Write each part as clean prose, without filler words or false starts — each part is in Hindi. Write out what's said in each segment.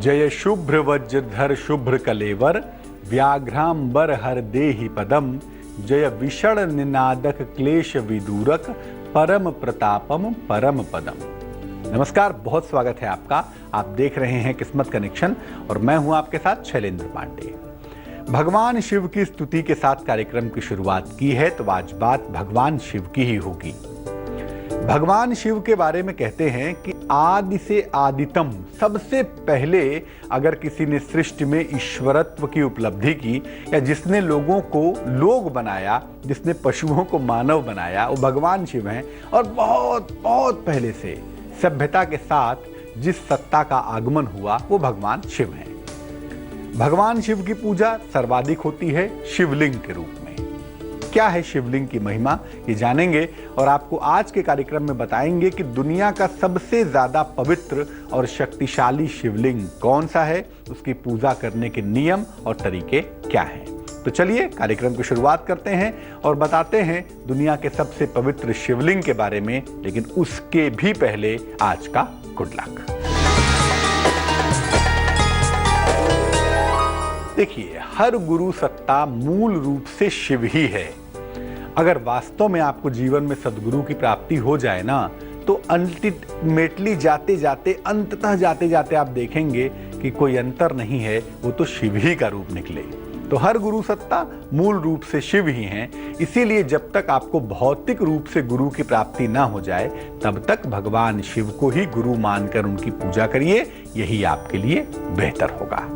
जय शुभ्र वज्रधर शुभ्र कलेवर व्याघ्रांबर हर देहि पदम जय विषण निनादक क्लेश विदूरक परम प्रतापम परम पदम। नमस्कार, बहुत स्वागत है आपका। आप देख रहे हैं किस्मत कनेक्शन और मैं हूं आपके साथ शैलेंद्र पांडे। भगवान शिव की स्तुति के साथ कार्यक्रम की शुरुआत की है, तो आज बात भगवान शिव की ही होगी। भगवान शिव के बारे में कहते हैं कि आदि से आदितम, सबसे पहले अगर किसी ने सृष्टि में ईश्वरत्व की उपलब्धि की या जिसने लोगों को लोग बनाया, जिसने पशुओं को मानव बनाया, वो भगवान शिव हैं। और बहुत बहुत पहले से सभ्यता के साथ जिस सत्ता का आगमन हुआ वो भगवान शिव हैं। भगवान शिव की पूजा सर्वाधिक होती है शिवलिंग के रूप में। क्या है शिवलिंग की महिमा, ये जानेंगे और आपको आज के कार्यक्रम में बताएंगे कि दुनिया का सबसे ज्यादा पवित्र और शक्तिशाली शिवलिंग कौन सा है, उसकी पूजा करने के नियम और तरीके क्या हैं। तो चलिए कार्यक्रम की शुरुआत करते हैं और बताते हैं दुनिया के सबसे पवित्र शिवलिंग के बारे में। लेकिन उसके भी पहले आज का गुड लक। देखिए, हर गुरु सत्ता मूल रूप से शिव ही है। अगर वास्तव में आपको जीवन में सद्गुरु की प्राप्ति हो जाए ना, तो अल्टीमेटली अंततः जाते जाते आप देखेंगे कि कोई अंतर नहीं है, वो तो शिव ही का रूप निकले। तो हर गुरु सत्ता मूल रूप से शिव ही हैं। इसीलिए जब तक आपको भौतिक रूप से गुरु की प्राप्ति ना हो जाए, तब तक भगवान शिव को ही गुरु मानकर उनकी पूजा करिए, यही आपके लिए बेहतर होगा।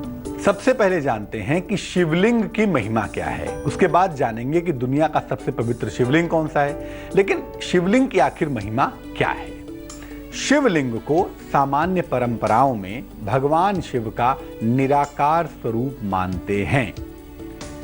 सबसे पहले जानते हैं कि शिवलिंग की महिमा क्या है, उसके बाद जानेंगे कि दुनिया का सबसे पवित्र शिवलिंग कौन सा है। लेकिन शिवलिंग की आखिर महिमा क्या है? शिवलिंग को सामान्य परंपराओं में भगवान शिव का निराकार स्वरूप मानते हैं।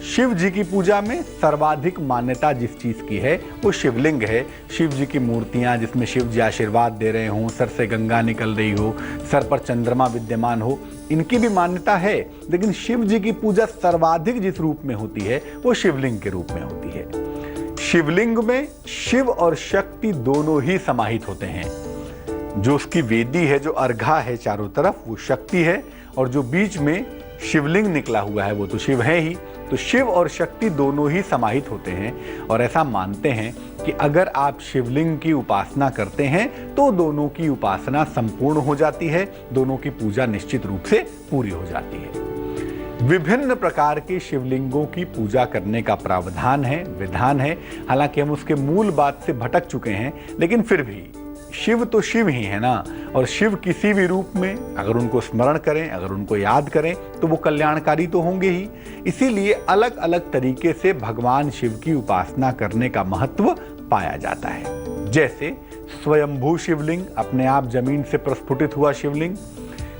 शिव जी की पूजा में सर्वाधिक मान्यता जिस चीज की है वो शिवलिंग है। शिव जी की मूर्तियां जिसमें शिव जी आशीर्वाद दे रहे हों, सर से गंगा निकल रही हो, सर पर चंद्रमा विद्यमान हो, इनकी भी मान्यता है। लेकिन शिव जी की पूजा सर्वाधिक जिस रूप में होती है वो शिवलिंग के रूप में होती है। शिवलिंग में शिव और शक्ति दोनों ही समाहित होते हैं। जो उसकी वेदी है, जो अर्घा है चारों तरफ, वो शक्ति है, और जो बीच में शिवलिंग निकला हुआ है वो तो शिव है ही। तो शिव और शक्ति दोनों ही समाहित होते हैं और ऐसा मानते हैं कि अगर आप शिवलिंग की उपासना करते हैं तो दोनों की उपासना संपूर्ण हो जाती है, दोनों की पूजा निश्चित रूप से पूरी हो जाती है। विभिन्न प्रकार के शिवलिंगों की पूजा करने का प्रावधान है, विधान है। हालांकि हम उसके मूल बात से भटक चुके हैं, लेकिन फिर भी शिव तो शिव ही है ना। और शिव किसी भी रूप में अगर उनको स्मरण करें, अगर उनको याद करें, तो वो कल्याणकारी तो होंगे ही। इसीलिए अलग अलग तरीके से भगवान शिव की उपासना करने का महत्व पाया जाता है। जैसे स्वयंभू शिवलिंग, अपने आप जमीन से प्रस्फुटित हुआ शिवलिंग,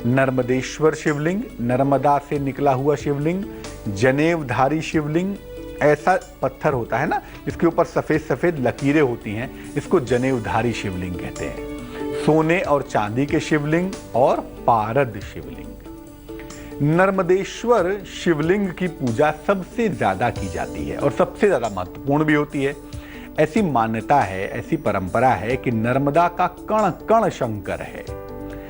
नर्मदेश्वर शिवलिंग, नर्मदा से निकला हुआ शिवलिंग, जनेवधारी शिवलिंग, ऐसा पत्थर होता है ना इसके ऊपर सफेद सफेद लकीरें होती हैं, इसको जनेवधारी शिवलिंग कहते हैं। सोने और चांदी के शिवलिंग और पारद शिवलिंग। नर्मदेश्वर शिवलिंग की पूजा सबसे ज्यादा की जाती है और सबसे ज्यादा महत्वपूर्ण भी होती है। ऐसी मान्यता है, ऐसी परंपरा है कि नर्मदा का कण कण शंकर है,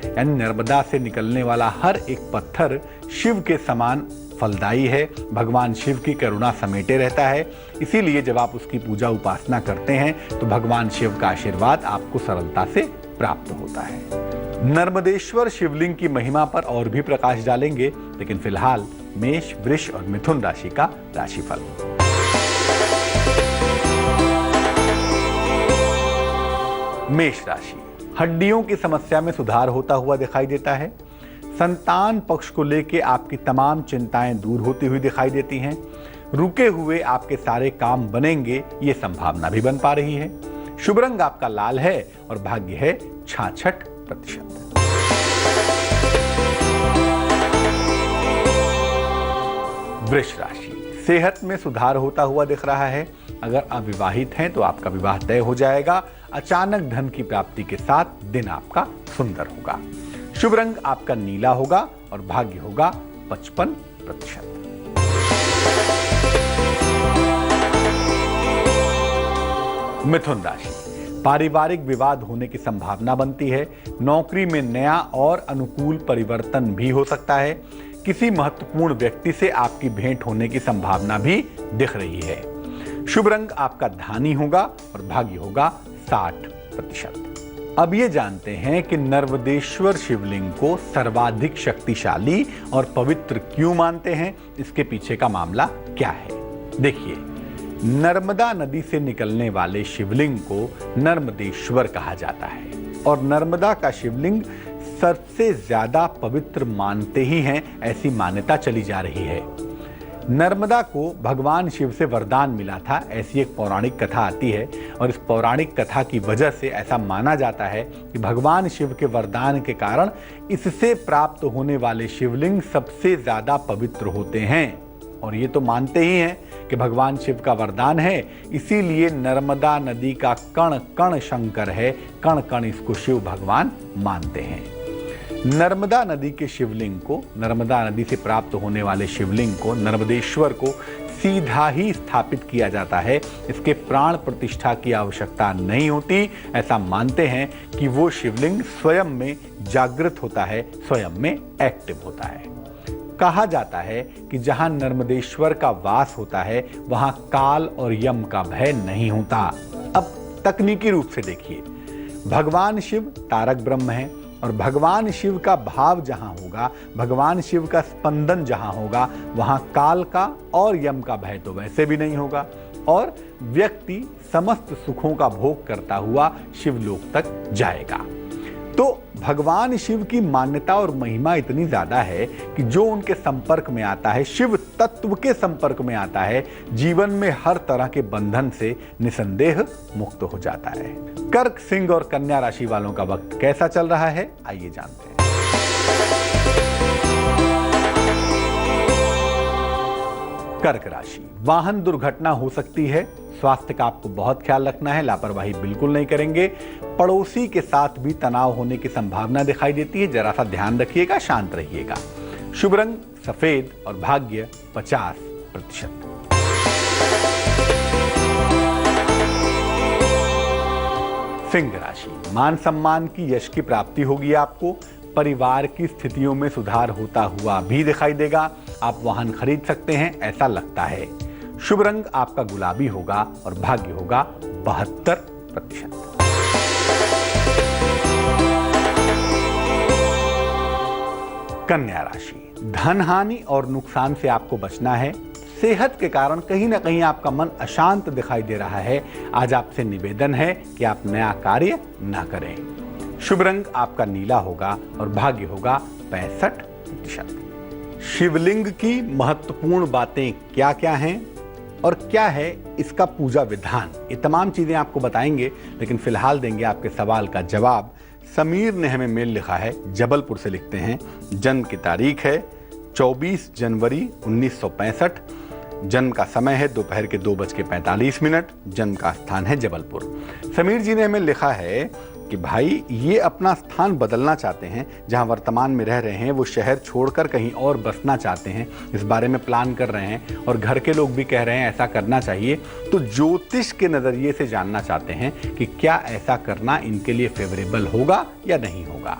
यानी नर्मदा से निकलने वाला हर एक पत्थर शिव के समान फलदायी है, भगवान शिव की करुणा समेटे रहता है। इसीलिए जब आप उसकी पूजा उपासना करते हैं तो भगवान शिव का आशीर्वाद आपको सरलता से प्राप्त होता है। नर्मदेश्वर शिवलिंग की महिमा पर और भी प्रकाश डालेंगे, लेकिन फिलहाल मेष, वृष और मिथुन राशि का राशिफल। मेष राशि, हड्डियों की समस्या में सुधार होता हुआ दिखाई देता है। संतान पक्ष को लेकर आपकी तमाम चिंताएं दूर होती हुई दिखाई देती हैं। रुके हुए आपके सारे काम बनेंगे, ये संभावना भी बन पा रही है। शुभ रंग आपका लाल है और भाग्य है 66%। वृष राशि, सेहत में सुधार होता हुआ दिख रहा है। अगर अविवाहित हैं तो आपका विवाह तय हो जाएगा। अचानक धन की प्राप्ति के साथ दिन आपका सुंदर होगा। शुभ रंग आपका नीला होगा और भाग्य होगा 55%। मिथुन राशि, पारिवारिक विवाद होने की संभावना बनती है। नौकरी में नया और अनुकूल परिवर्तन भी हो सकता है। किसी महत्वपूर्ण व्यक्ति से आपकी भेंट होने की संभावना भी दिख रही है। शुभ रंग आपका धानी होगा और भाग्य होगा 60%। अब ये जानते हैं कि नर्मदेश्वर शिवलिंग को सर्वाधिक शक्तिशाली और पवित्र क्यों मानते हैं। इसके पीछे का मामला क्या है, देखिए। नर्मदा नदी से निकलने वाले शिवलिंग को नर्मदेश्वर कहा जाता है और नर्मदा का शिवलिंग सबसे ज्यादा पवित्र मानते ही हैं, ऐसी मान्यता चली जा रही है। नर्मदा को भगवान शिव से वरदान मिला था, ऐसी एक पौराणिक कथा आती है और इस पौराणिक कथा की वजह से ऐसा माना जाता है कि भगवान शिव के वरदान के कारण इससे प्राप्त होने वाले शिवलिंग सबसे ज्यादा पवित्र होते हैं। और ये तो मानते ही हैं कि भगवान शिव का वरदान है, इसीलिए नर्मदा नदी का कण कण शंकर है, कण कण इसको शिव भगवान मानते हैं। नर्मदा नदी के शिवलिंग को, नर्मदा नदी से प्राप्त होने वाले शिवलिंग को, नर्मदेश्वर को सीधा ही स्थापित किया जाता है। इसके प्राण प्रतिष्ठा की आवश्यकता नहीं होती। ऐसा मानते हैं कि वो शिवलिंग स्वयं में जागृत होता है, स्वयं में एक्टिव होता है। कहा जाता है कि जहां नर्मदेश्वर का वास होता है वहां काल और यम का भय नहीं होता। अब तकनीकी रूप से देखिए, भगवान शिव तारक ब्रह्म है और भगवान शिव का भाव जहां होगा, भगवान शिव का स्पंदन जहां होगा, वहां काल का और यम का भय तो वैसे भी नहीं होगा और व्यक्ति समस्त सुखों का भोग करता हुआ शिवलोक तक जाएगा। तो भगवान शिव की मान्यता और महिमा इतनी ज्यादा है कि जो उनके संपर्क में आता है, शिव तत्व के संपर्क में आता है, जीवन में हर तरह के बंधन से निसंदेह मुक्त हो जाता है। कर्क, सिंह और कन्या राशि वालों का वक्त कैसा चल रहा है, आइए जानते हैं। कर्क राशि, वाहन दुर्घटना हो सकती है। स्वास्थ्य का आपको बहुत ख्याल रखना है, लापरवाही बिल्कुल नहीं करेंगे। पड़ोसी के साथ भी तनाव होने की संभावना दिखाई देती है, जरा सा ध्यान रखिएगा, शांत रहिएगा। शुभ रंग सफेद और भाग्य 50%। सिंह राशि, मान सम्मान की यश की प्राप्ति होगी आपको। परिवार की स्थितियों में सुधार होता हुआ भी दिखाई देगा। आप वाहन खरीद सकते हैं, ऐसा लगता है। शुभ रंग आपका गुलाबी होगा और भाग्य होगा 72%। कन्या राशि, धन हानि और नुकसान से आपको बचना है। सेहत के कारण कहीं ना कहीं आपका मन अशांत दिखाई दे रहा है। आज आपसे निवेदन है कि आप नया कार्य ना करें। शुभ रंग आपका नीला होगा और भाग्य होगा 65%। शिवलिंग की महत्वपूर्ण बातें क्या क्या हैं और क्या है इसका पूजा विधान, ये तमाम चीजें आपको बताएंगे, लेकिन फिलहाल देंगे आपके सवाल का जवाब। समीर ने हमें मेल लिखा है, जबलपुर से लिखते हैं। जन्म की तारीख है 24 जनवरी 1965। जन्म का समय है दोपहर के 2:45। जन्म का स्थान है जबलपुर। समीर जी ने हमें लिखा है कि भाई ये अपना स्थान बदलना चाहते हैं, जहां वर्तमान में रह रहे हैं वो शहर छोड़कर कहीं और बसना चाहते हैं, इस बारे में प्लान कर रहे हैं और घर के लोग भी कह रहे हैं ऐसा करना चाहिए। तो ज्योतिष के नज़रिए से जानना चाहते हैं कि क्या ऐसा करना इनके लिए फेवरेबल होगा या नहीं होगा।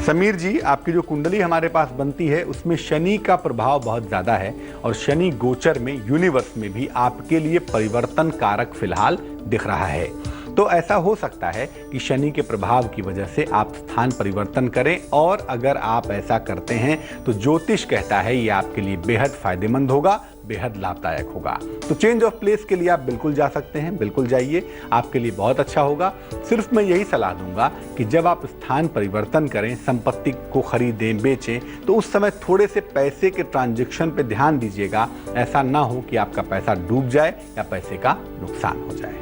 समीर जी, आपकी जो कुंडली हमारे पास बनती है उसमें शनि का प्रभाव बहुत ज़्यादा है और शनि गोचर में, यूनिवर्स में भी आपके लिए परिवर्तन कारक फिलहाल दिख रहा है। तो ऐसा हो सकता है कि शनि के प्रभाव की वजह से आप स्थान परिवर्तन करें और अगर आप ऐसा करते हैं तो ज्योतिष कहता है ये आपके लिए बेहद फायदेमंद होगा, बेहद लाभदायक होगा। तो चेंज ऑफ प्लेस के लिए आप बिल्कुल जा सकते हैं, बिल्कुल जाइए, आपके लिए बहुत अच्छा होगा। सिर्फ मैं यही सलाह दूंगा कि जब आप स्थान परिवर्तन करें, संपत्ति को खरीदें, बेचें, तो उस समय थोड़े से पैसे के ट्रांजैक्शन पे ध्यान दीजिएगा। ऐसा ना हो कि आपका पैसा डूब जाए या पैसे का नुकसान हो जाए।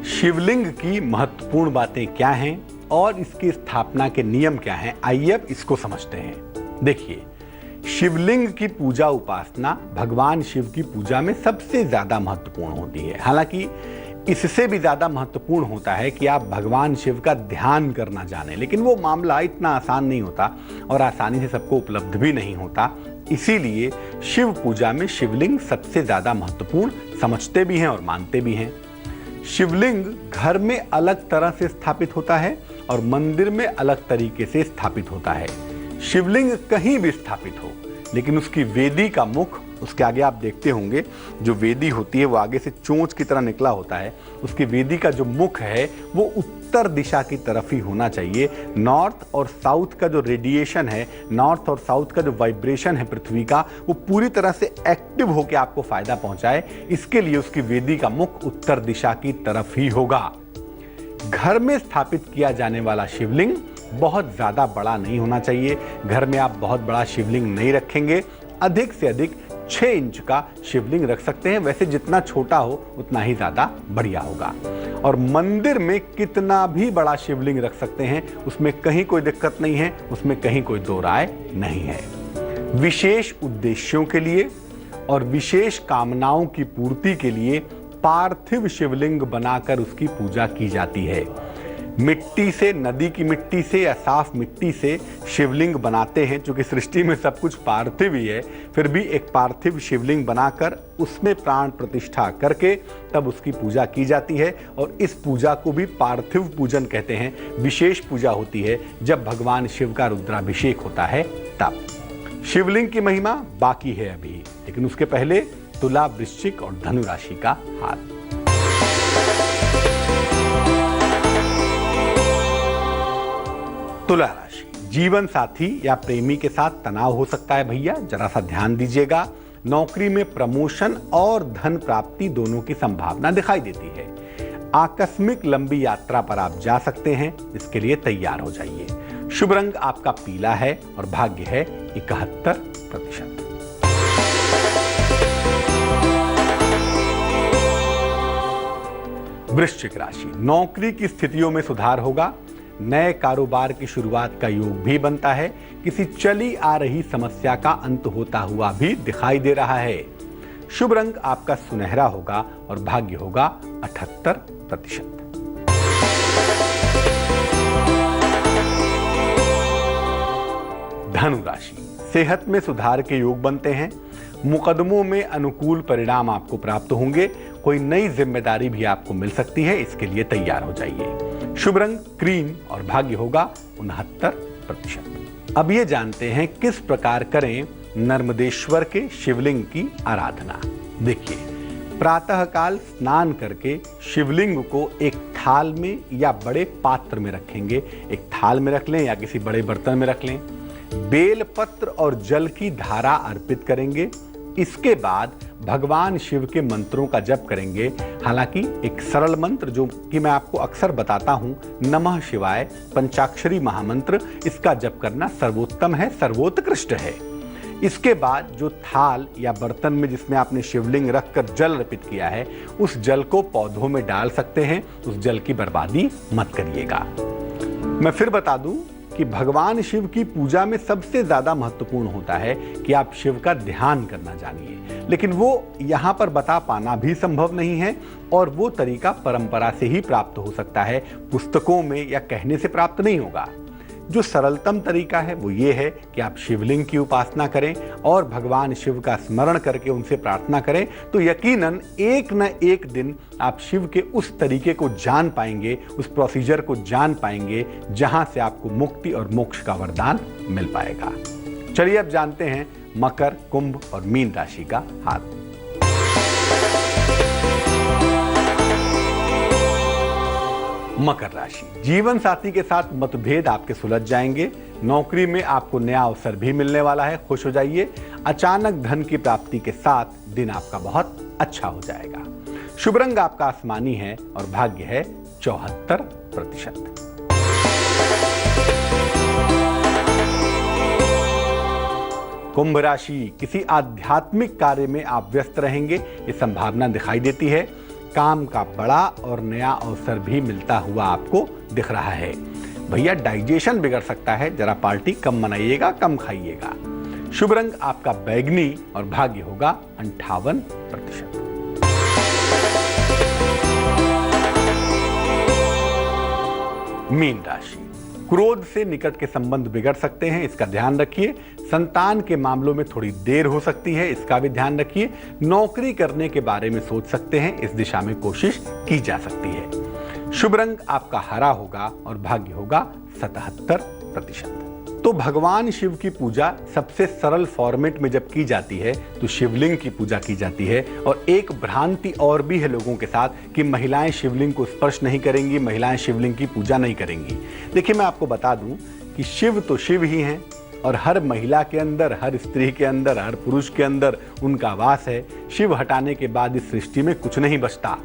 शिवलिंग की महत्वपूर्ण बातें क्या हैं और इसकी स्थापना के नियम क्या हैं, आइए अब इसको समझते हैं। देखिए, शिवलिंग की पूजा उपासना भगवान शिव की पूजा में सबसे ज्यादा महत्वपूर्ण होती है। हालांकि इससे भी ज्यादा महत्वपूर्ण होता है कि आप भगवान शिव का ध्यान करना जानें, लेकिन वो मामला इतना आसान नहीं होता और आसानी से सबको उपलब्ध भी नहीं होता। इसीलिए शिव पूजा में शिवलिंग सबसे ज्यादा महत्वपूर्ण समझते भी हैं और मानते भी हैं। शिवलिंग घर में अलग तरह से स्थापित होता है और मंदिर में अलग तरीके से स्थापित होता है। शिवलिंग कहीं भी स्थापित हो, लेकिन उसकी वेदी का मुख, उसके आगे आप देखते होंगे जो वेदी होती है वो आगे से चोंच की तरह निकला होता है। उसकी वेदी का जो मुख है वो उत्तर दिशा की तरफ ही होना चाहिए। नॉर्थ और साउथ का जो रेडिएशन है, नॉर्थ और साउथ का जो वाइब्रेशन है पृथ्वी का, वो पूरी तरह से एक्टिव होकर आपको फायदा पहुंचाए, इसके लिए उसकी वेदी का मुख उत्तर दिशा की तरफ ही होगा। घर में स्थापित किया जाने वाला शिवलिंग बहुत ज्यादा बड़ा नहीं होना चाहिए। घर में आप बहुत बड़ा शिवलिंग नहीं रखेंगे, अधिक से अधिक 6 इंच का शिवलिंग रख सकते हैं। वैसे जितना छोटा हो उतना ही ज्यादा बढ़िया होगा। और मंदिर में कितना भी बड़ा शिवलिंग रख सकते हैं, उसमें कहीं कोई दिक्कत नहीं है, उसमें कहीं कोई दो राय नहीं है। विशेष उद्देश्यों के लिए और विशेष कामनाओं की पूर्ति के लिए पार्थिव शिवलिंग बनाकर उसकी पूजा की जाती है। मिट्टी से, नदी की मिट्टी से या साफ मिट्टी से शिवलिंग बनाते हैं। चूंकि सृष्टि में सब कुछ पार्थिव ही है, फिर भी एक पार्थिव शिवलिंग बनाकर उसमें प्राण प्रतिष्ठा करके तब उसकी पूजा की जाती है। और इस पूजा को भी पार्थिव पूजन कहते हैं। विशेष पूजा होती है जब भगवान शिव का रुद्राभिषेक होता है तब। शिवलिंग की महिमा बाकी है अभी, लेकिन उसके पहले तुला, वृश्चिक और धनु राशि का हाल। तुला राशि, जीवन साथी या प्रेमी के साथ तनाव हो सकता है भैया, जरा सा ध्यान दीजिएगा। नौकरी में प्रमोशन और धन प्राप्ति दोनों की संभावना दिखाई देती है। आकस्मिक लंबी यात्रा पर आप जा सकते हैं, इसके लिए तैयार हो जाइए। शुभ रंग आपका पीला है और भाग्य है 71%। वृश्चिक राशि, नौकरी की स्थितियों में सुधार होगा। नए कारोबार की शुरुआत का योग भी बनता है। किसी चली आ रही समस्या का अंत होता हुआ भी दिखाई दे रहा है। शुभ रंग आपका सुनहरा होगा और भाग्य होगा 78%। धनु राशि, सेहत में सुधार के योग बनते हैं। मुकदमों में अनुकूल परिणाम आपको प्राप्त होंगे। कोई नई जिम्मेदारी भी आपको मिल सकती है, इसके लिए तैयार हो जाइए। शुभ रंग क्रीम और भाग्य होगा 69%। अब ये जानते हैं किस प्रकार करें नर्मदेश्वर के शिवलिंग की आराधना। देखिए, प्रातःकाल स्नान करके शिवलिंग को एक थाल में या बड़े पात्र में रखेंगे। एक थाल में रख लें या किसी बड़े बर्तन में रख लें। बेल पत्र और जल की धारा अर्पित करेंगे। इसके बाद भगवान शिव के मंत्रों का जप करेंगे। हालांकि एक सरल मंत्र जो कि मैं आपको अक्सर बताता हूं, नमः शिवाय पंचाक्षरी महामंत्र, इसका जप करना सर्वोत्तम है, सर्वोत्कृष्ट है। इसके बाद जो थाल या बर्तन में जिसमें आपने शिवलिंग रखकर जल अर्पित किया है, उस जल को पौधों में डाल सकते हैं। उस जल की बर्बादी मत करिएगा। मैं फिर बता दूं कि भगवान शिव की पूजा में सबसे ज्यादा महत्वपूर्ण होता है कि आप शिव का ध्यान करना जानिए, लेकिन वो यहां पर बता पाना भी संभव नहीं है। और वो तरीका परंपरा से ही प्राप्त हो सकता है, पुस्तकों में या कहने से प्राप्त नहीं होगा। जो सरलतम तरीका है वो ये है कि आप शिवलिंग की उपासना करें और भगवान शिव का स्मरण करके उनसे प्रार्थना करें, तो यकीनन एक न एक दिन आप शिव के उस तरीके को जान पाएंगे, उस प्रोसीजर को जान पाएंगे जहां से आपको मुक्ति और मोक्ष का वरदान मिल पाएगा। चलिए अब जानते हैं मकर, कुंभ और मीन राशि का हाल। मकर राशि, जीवन साथी के साथ मतभेद आपके सुलझ जाएंगे। नौकरी में आपको नया अवसर भी मिलने वाला है, खुश हो जाइए। अचानक धन की प्राप्ति के साथ दिन आपका बहुत अच्छा हो जाएगा। शुभ रंग आपका आसमानी है और भाग्य है 74%। कुंभ राशि, किसी आध्यात्मिक कार्य में आप व्यस्त रहेंगे, ये संभावना दिखाई देती है। काम का बड़ा और नया अवसर भी मिलता हुआ आपको दिख रहा है। भैया डाइजेशन बिगड़ सकता है, जरा पार्टी कम मनाइएगा, कम खाइएगा। शुभ रंग आपका बैगनी और भाग्य होगा 58%। मीन राशि, क्रोध से निकट के संबंध बिगड़ सकते हैं, इसका ध्यान रखिए। संतान के मामलों में थोड़ी देर हो सकती है, इसका भी ध्यान रखिए। नौकरी करने के बारे में सोच सकते हैं, इस दिशा में कोशिश की जा सकती है। शुभ रंग आपका हरा होगा और भाग्य होगा 77%। तो भगवान शिव की पूजा सबसे सरल फॉर्मेट में जब की जाती है तो शिवलिंग की पूजा की जाती है। और एक भ्रांति और भी है लोगों के साथ कि महिलाएं शिवलिंग को स्पर्श नहीं करेंगी, महिलाएं शिवलिंग की पूजा नहीं करेंगी। देखिए, मैं आपको बता दूं कि शिव तो शिव ही हैं और हर महिला के अंदर, हर स्त्री के अंदर, हर पुरुष के अंदर उनका वास है। शिव हटाने के बाद इस सृष्टि में कुछ नहीं बचता।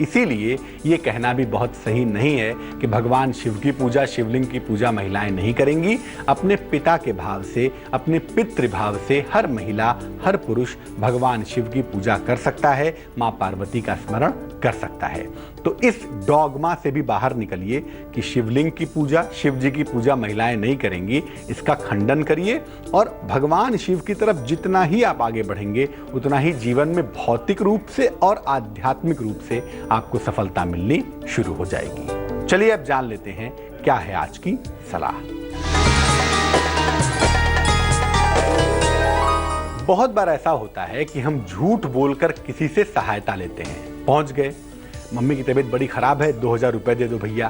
इसीलिए ये कहना भी बहुत सही नहीं है कि भगवान शिव की पूजा, शिवलिंग की पूजा महिलाएं नहीं करेंगी। अपने पिता के भाव से, अपने पितृभाव से हर महिला, हर पुरुष भगवान शिव की पूजा कर सकता है, माँ पार्वती का स्मरण कर सकता है। तो इस डॉगमा से भी बाहर निकलिए कि शिवलिंग की पूजा, शिव जी की पूजा महिलाएं नहीं करेंगी। इसका खंडन करिए और भगवान शिव की तरफ जितना ही आप आगे बढ़ेंगे उतना ही जीवन में भौतिक रूप से और आध्यात्मिक रूप से आपको सफलता मिलनी शुरू हो जाएगी। चलिए अब जान लेते हैं क्या है आज की सलाह। बहुत बार ऐसा होता है कि हम झूठ बोलकर किसी से सहायता लेते हैं। पहुंच गए, मम्मी की तबीयत बड़ी खराब है, 2000 रुपए दे दो भैया।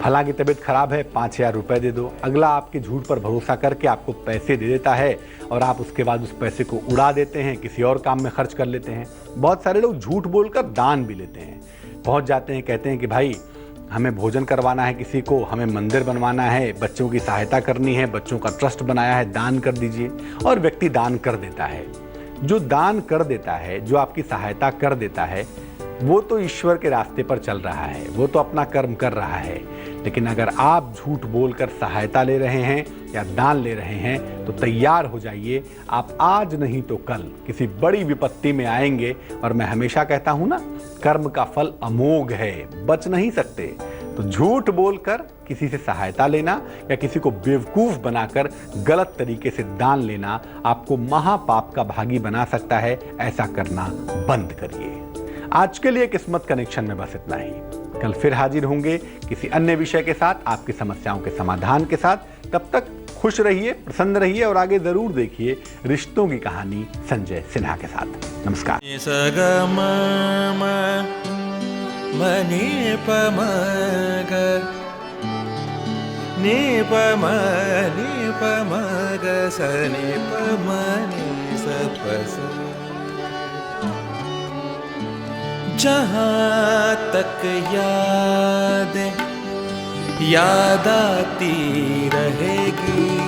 फला की तबीयत खराब है, 5000 रुपए दे दो। अगला आपके झूठ पर भरोसा करके आपको पैसे दे देता है और आप उसके बाद उस पैसे को उड़ा देते हैं, किसी और काम में खर्च कर लेते हैं। बहुत सारे लोग झूठ बोलकर दान भी लेते हैं। पहुंच जाते हैं, कहते हैं कि भाई हमें भोजन करवाना है, किसी को हमें मंदिर बनवाना है, बच्चों की सहायता करनी है, बच्चों का ट्रस्ट बनाया है, दान कर दीजिए। और व्यक्ति दान कर देता है। जो दान कर देता है, जो आपकी सहायता कर देता है, वो तो ईश्वर के रास्ते पर चल रहा है, वो तो अपना कर्म कर रहा है। लेकिन अगर आप झूठ बोलकर सहायता ले रहे हैं या दान ले रहे हैं तो तैयार हो जाइए, आप आज नहीं तो कल किसी बड़ी विपत्ति में आएंगे। और मैं हमेशा कहता हूं ना, कर्म का फल अमोघ है, बच नहीं सकते। तो झूठ बोलकर किसी से सहायता लेना या किसी को बेवकूफ बनाकर गलत तरीके से दान लेना आपको महापाप का भागी बना सकता है। ऐसा करना बंद करिए। आज के लिए किस्मत कनेक्शन में बस इतना ही। कल फिर हाजिर होंगे किसी अन्य विषय के साथ, आपकी समस्याओं के समाधान के साथ। तब तक खुश रहिए, प्रसन्न रहिए और आगे जरूर देखिए रिश्तों की कहानी संजय सिन्हा के साथ। नमस्कार। जहाँ तक याद आती रहेगी।